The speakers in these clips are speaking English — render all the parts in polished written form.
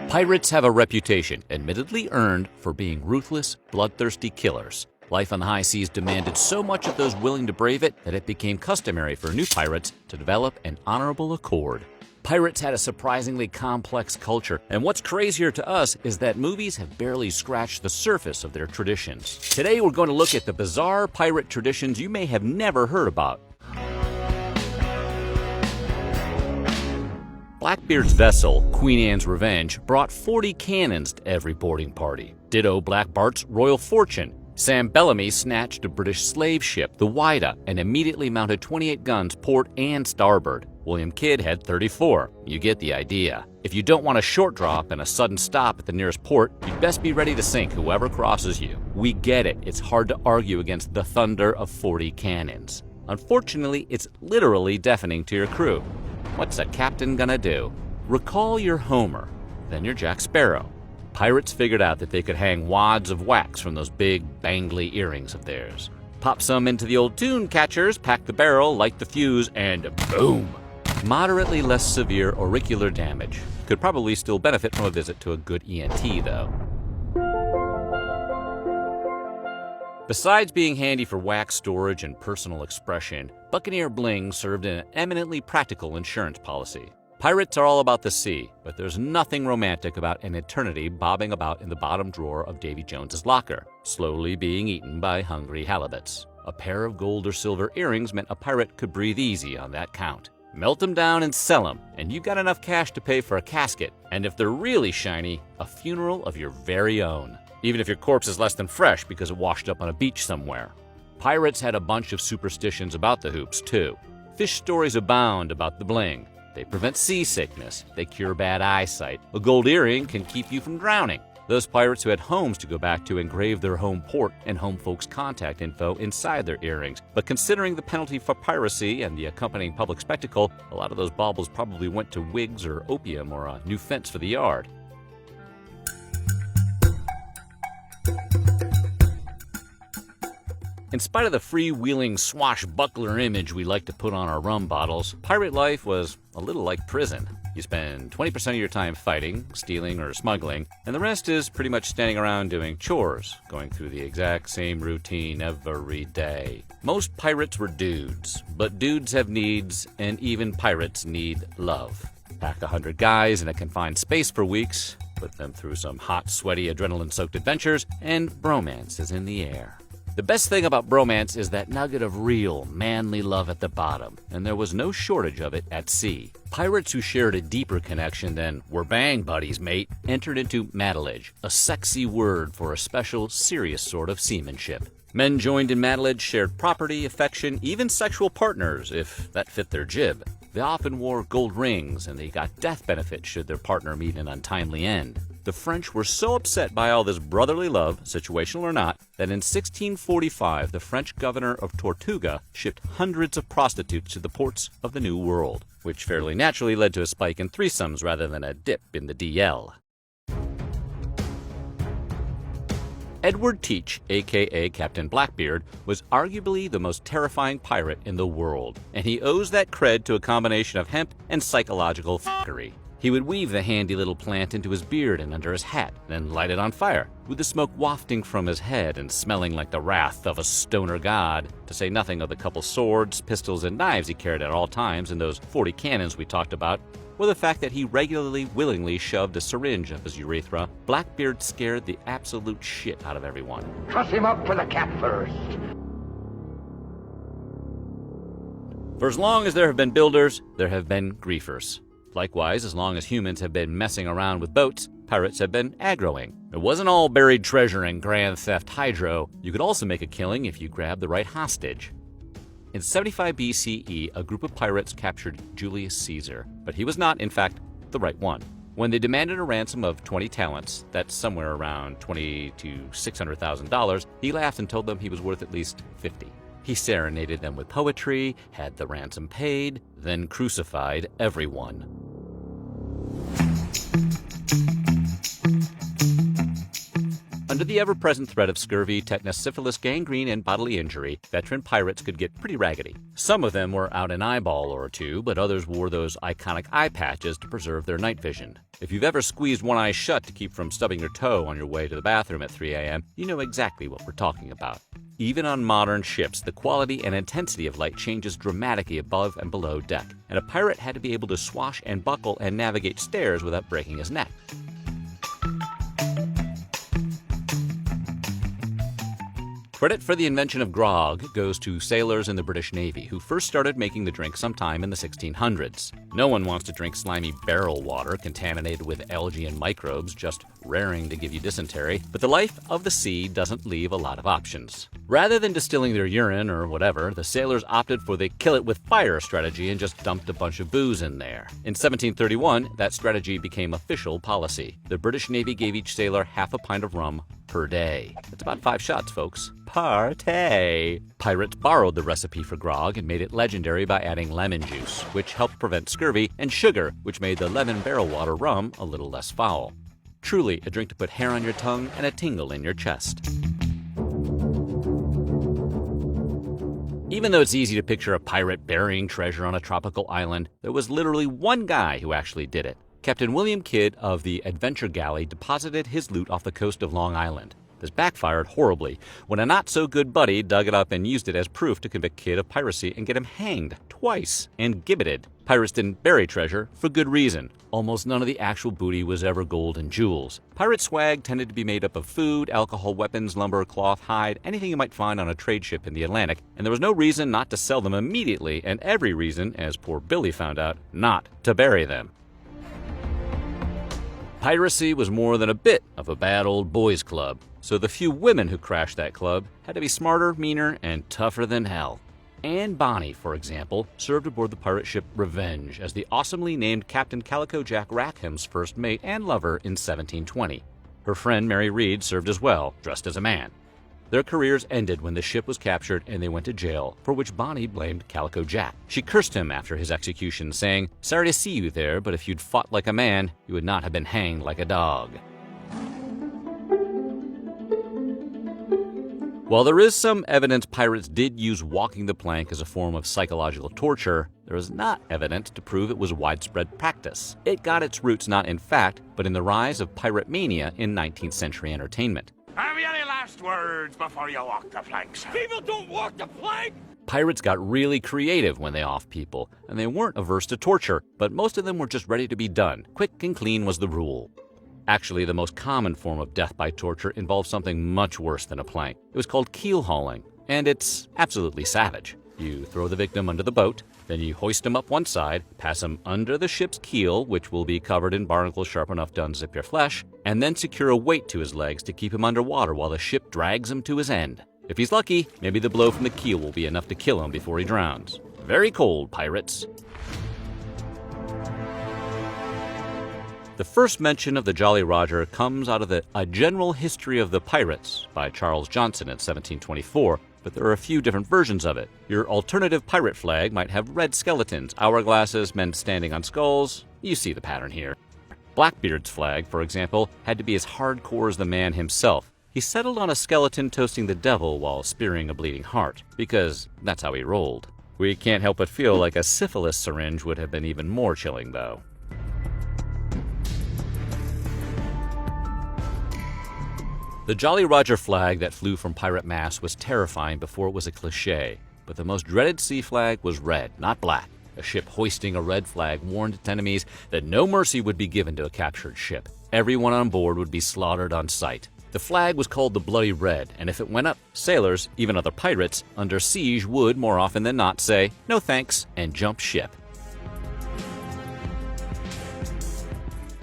Pirates have a reputation, admittedly earned, for being ruthless, bloodthirsty killers. Life on the high seas demanded so much of those willing to brave it that it became customary for new pirates to develop an honorable accord. Pirates had a surprisingly complex culture, and what's crazier to us is that movies have barely scratched the surface of their traditions. Today we're going to look at the bizarre pirate traditions you may have never heard about. Blackbeard's vessel, Queen Anne's Revenge, brought 40 cannons to every boarding party. Ditto Black Bart's Royal Fortune. Sam Bellamy snatched a British slave ship, the Whydah, and immediately mounted 28 guns port and starboard. William Kidd had 34. You get the idea. If you don't want a short drop and a sudden stop at the nearest port, you'd best be ready to sink whoever crosses you. We get it. It's hard to argue against the thunder of 40 cannons. Unfortunately, it's literally deafening to your crew. What's a captain gonna do? Recall your Homer, then your Jack Sparrow. Pirates figured out that they could hang wads of wax from those big, bangly earrings of theirs. Pop some into the old tune catchers, pack the barrel, light the fuse, and boom! Moderately less severe auricular damage. Could probably still benefit from a visit to a good ENT, though. Besides being handy for wax storage and personal expression, Buccaneer bling served an eminently practical insurance policy. Pirates are all about the sea, but there's nothing romantic about an eternity bobbing about in the bottom drawer of Davy Jones's locker, slowly being eaten by hungry halibuts. A pair of gold or silver earrings meant a pirate could breathe easy on that count. Melt them down and sell them, and you've got enough cash to pay for a casket, and if they're really shiny, a funeral of your very own. Even if your corpse is less than fresh because it washed up on a beach somewhere. Pirates had a bunch of superstitions about the hoops, too. Fish stories abound about the bling. They prevent seasickness. They cure bad eyesight. A gold earring can keep you from drowning. Those pirates who had homes to go back to engraved their home port and home folks' contact info inside their earrings. But considering the penalty for piracy and the accompanying public spectacle, a lot of those baubles probably went to wigs or opium or a new fence for the yard. In spite of the freewheeling swashbuckler image we like to put on our rum bottles, pirate life was a little like prison. You spend 20% of your time fighting, stealing, or smuggling, and the rest is pretty much standing around doing chores, going through the exact same routine every day. Most pirates were dudes, but dudes have needs, and even pirates need love. Pack 100 guys in a confined space for weeks, put them through some hot, sweaty, adrenaline-soaked adventures, and bromance is in the air. The best thing about bromance is that nugget of real, manly love at the bottom, and there was no shortage of it at sea. Pirates who shared a deeper connection than "we're bang buddies, mate" entered into madilage, a sexy word for a special, serious sort of seamanship. Men joined in madilage shared property, affection, even sexual partners, if that fit their jib. They often wore gold rings, and they got death benefits should their partner meet an untimely end. The French were so upset by all this brotherly love, situational or not, that in 1645 the French governor of Tortuga shipped hundreds of prostitutes to the ports of the New World, which fairly naturally led to a spike in threesomes rather than a dip in the DL. Edward Teach, aka Captain Blackbeard, was arguably the most terrifying pirate in the world, and he owes that cred to a combination of hemp and psychological fuckery. He would weave the handy little plant into his beard and under his hat, then light it on fire, with the smoke wafting from his head and smelling like the wrath of a stoner god, to say nothing of the couple swords, pistols, and knives he carried at all times and those 40 cannons we talked about, or the fact that he regularly willingly shoved a syringe up his urethra. Blackbeard scared the absolute shit out of everyone. Truss him up for the cat first. For as long as there have been builders, there have been griefers. Likewise, as long as humans have been messing around with boats, pirates have been aggroing. It wasn't all buried treasure and grand theft hydro. You could also make a killing if you grabbed the right hostage. In 75 BCE, a group of pirates captured Julius Caesar, but he was not, in fact, the right one. When they demanded a ransom of 20 talents, that's somewhere around $20,000 to $600,000, he laughed and told them he was worth at least 50. He serenaded them with poetry, had the ransom paid, then crucified everyone. Under the ever-present threat of scurvy, tetanus, syphilis, gangrene, and bodily injury, veteran pirates could get pretty raggedy. Some of them were out an eyeball or two, but others wore those iconic eye patches to preserve their night vision. If you've ever squeezed one eye shut to keep from stubbing your toe on your way to the bathroom at 3 a.m., you know exactly what we're talking about. Even on modern ships, the quality and intensity of light changes dramatically above and below deck, and a pirate had to be able to swash and buckle and navigate stairs without breaking his neck. Credit for the invention of grog goes to sailors in the British Navy, who first started making the drink sometime in the 1600s. No one wants to drink slimy barrel water contaminated with algae and microbes, just raring to give you dysentery, but the life of the sea doesn't leave a lot of options. Rather than distilling their urine or whatever, the sailors opted for the kill it with fire strategy and just dumped a bunch of booze in there. In 1731, that strategy became official policy. The British Navy gave each sailor half a pint of rum per day. That's about 5 shots, folks. Partay! Pirates borrowed the recipe for grog and made it legendary by adding lemon juice, which helped prevent scurvy, and sugar, which made the lemon barrel water rum a little less foul. Truly a drink to put hair on your tongue and a tingle in your chest. Even though it's easy to picture a pirate burying treasure on a tropical island, there was literally one guy who actually did it. Captain William Kidd of the Adventure Galley deposited his loot off the coast of Long Island. This backfired horribly when a not-so-good buddy dug it up and used it as proof to convict Kidd of piracy and get him hanged twice and gibbeted. Pirates didn't bury treasure for good reason. Almost none of the actual booty was ever gold and jewels. Pirate swag tended to be made up of food, alcohol, weapons, lumber, cloth, hide, anything you might find on a trade ship in the Atlantic, and there was no reason not to sell them immediately, and every reason, as poor Billy found out, not to bury them. Piracy was more than a bit of a bad old boys club, so the few women who crashed that club had to be smarter, meaner, and tougher than hell. Anne Bonny, for example, served aboard the pirate ship Revenge as the awesomely named Captain Calico Jack Rackham's first mate and lover in 1720. Her friend Mary Read served as well, dressed as a man. Their careers ended when the ship was captured and they went to jail, for which Bonny blamed Calico Jack. She cursed him after his execution, saying, "Sorry to see you there, but if you'd fought like a man, you would not have been hanged like a dog." While there is some evidence pirates did use walking the plank as a form of psychological torture, there is not evidence to prove it was widespread practice. It got its roots not in fact, but in the rise of pirate mania in 19th century entertainment. Have you any last words before you walk the plank, sir? People don't walk the plank! Pirates got really creative when they offed people, and they weren't averse to torture, but most of them were just ready to be done. Quick and clean was the rule. Actually, the most common form of death by torture involved something much worse than a plank. It was called keel hauling, and it's absolutely savage. You throw the victim under the boat, then you hoist him up one side, pass him under the ship's keel, which will be covered in barnacles sharp enough to unzip your flesh, and then secure a weight to his legs to keep him underwater while the ship drags him to his end. If he's lucky, maybe the blow from the keel will be enough to kill him before he drowns. Very cold, pirates. The first mention of the Jolly Roger comes out of A General History of the Pirates by Charles Johnson in 1724, but there are a few different versions of it. Your alternative pirate flag might have red skeletons, hourglasses, men standing on skulls. You see the pattern here. Blackbeard's flag, for example, had to be as hardcore as the man himself. He settled on a skeleton toasting the devil while spearing a bleeding heart, because that's how he rolled. We can't help but feel like a syphilis syringe would have been even more chilling, though. The Jolly Roger flag that flew from pirate masts was terrifying before it was a cliché, but the most dreaded sea flag was red, not black. A ship hoisting a red flag warned its enemies that no mercy would be given to a captured ship. Everyone on board would be slaughtered on sight. The flag was called the Bloody Red, and if it went up, sailors, even other pirates, under siege would, more often than not, say, "No thanks," and jump ship.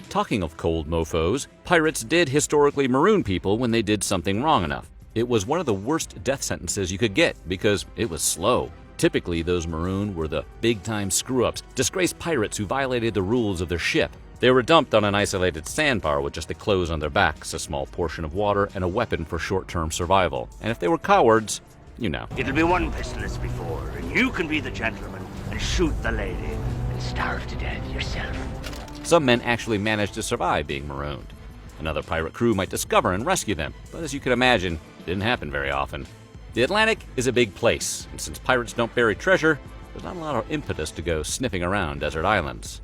Talking of cold mofos, pirates did historically maroon people when they did something wrong enough. It was one of the worst death sentences you could get because it was slow. Typically, those marooned were the big-time screw-ups, disgraced pirates who violated the rules of their ship. They were dumped on an isolated sandbar with just the clothes on their backs, a small portion of water, and a weapon for short-term survival. And if they were cowards, you know. It'll be one pistol as before, and you can be the gentleman and shoot the lady and starve to death yourself. Some men actually managed to survive being marooned. Another pirate crew might discover and rescue them, but as you can imagine, it didn't happen very often. The Atlantic is a big place, and since pirates don't bury treasure, there's not a lot of impetus to go sniffing around desert islands.